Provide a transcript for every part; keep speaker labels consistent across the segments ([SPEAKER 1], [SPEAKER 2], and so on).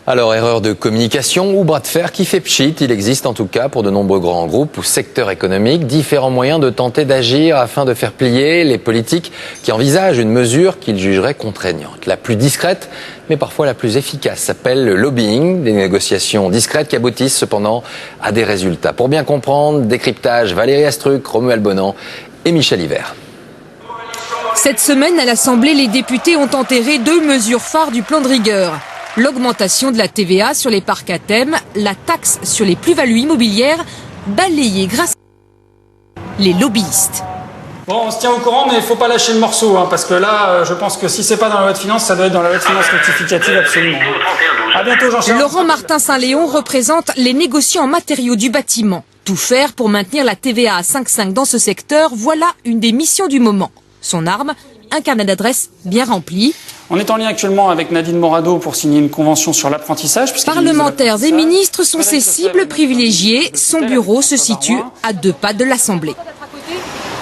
[SPEAKER 1] Alors, erreur de communication ou bras de fer qui fait pchit, il existe en tout cas pour de nombreux grands groupes ou secteurs économiques différents moyens de tenter d'agir afin de faire plier les politiques qui envisagent une mesure qu'ils jugeraient contraignante. La plus discrète, mais parfois la plus efficace, s'appelle le lobbying, des négociations discrètes qui aboutissent cependant à des résultats. Pour bien comprendre, décryptage Valérie Astruc, Romuald Bonan et Michel Hiver.
[SPEAKER 2] Cette semaine, à l'Assemblée, les députés ont enterré 2 mesures phares du plan de rigueur. L'augmentation de la TVA sur les parcs à thème, la taxe sur les plus-values immobilières, balayée grâce les lobbyistes.
[SPEAKER 3] Bon, on se tient au courant, mais il ne faut pas lâcher le morceau, parce que là, je pense que si c'est pas dans la loi de finances, ça doit être dans la loi de finances rectificative, absolument. À bientôt, Jean-Charles.
[SPEAKER 2] Laurent Martin Saint-Léon représente les négociants en matériaux du bâtiment. Tout faire pour maintenir la TVA à 5,5 dans ce secteur, voilà une des missions du moment. Son arme, un carnet d'adresses bien rempli.
[SPEAKER 3] On est en lien actuellement avec Nadine Morado pour signer une convention sur l'apprentissage.
[SPEAKER 2] Parlementaires et ministres sont ses cibles privilégiées. Son bureau se situe à 2 pas de l'Assemblée.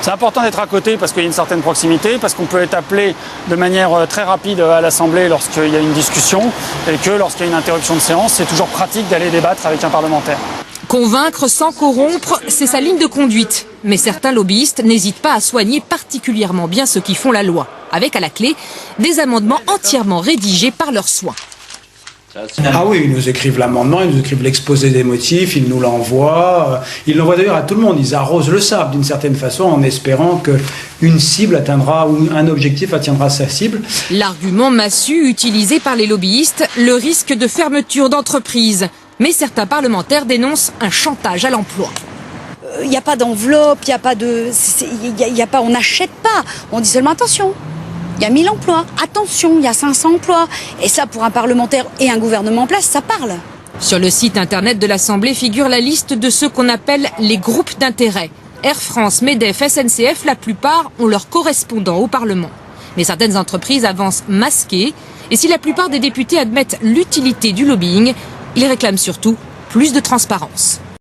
[SPEAKER 3] C'est important d'être à côté parce qu'il y a une certaine proximité, parce qu'on peut être appelé de manière très rapide à l'Assemblée lorsqu'il y a une discussion et que lorsqu'il y a une interruption de séance, c'est toujours pratique d'aller débattre avec un parlementaire.
[SPEAKER 2] Convaincre sans corrompre, c'est sa ligne de conduite. Mais certains lobbyistes n'hésitent pas à soigner particulièrement bien ceux qui font la loi. Avec à la clé, des amendements entièrement rédigés par leurs soins.
[SPEAKER 4] Ah oui, ils nous écrivent l'amendement, ils nous écrivent l'exposé des motifs, ils nous l'envoient. Ils l'envoient d'ailleurs à tout le monde, ils arrosent le sable d'une certaine façon en espérant qu'une cible atteindra ou un objectif atteindra sa cible.
[SPEAKER 2] L'argument massu utilisé par les lobbyistes, le risque de fermeture d'entreprise. Mais certains parlementaires dénoncent un chantage à l'emploi.
[SPEAKER 5] Il n'y a pas d'enveloppe, il n'y a pas de... on n'achète pas. On dit seulement attention, il y a 1000 emplois. Attention, il y a 500 emplois. Et ça, pour un parlementaire et un gouvernement en place, ça parle.
[SPEAKER 2] Sur le site internet de l'Assemblée figure la liste de ceux qu'on appelle les groupes d'intérêt. Air France, MEDEF, SNCF, la plupart ont leurs correspondants au Parlement. Mais certaines entreprises avancent masquées. Et si la plupart des députés admettent l'utilité du lobbying, ils réclament surtout plus de transparence.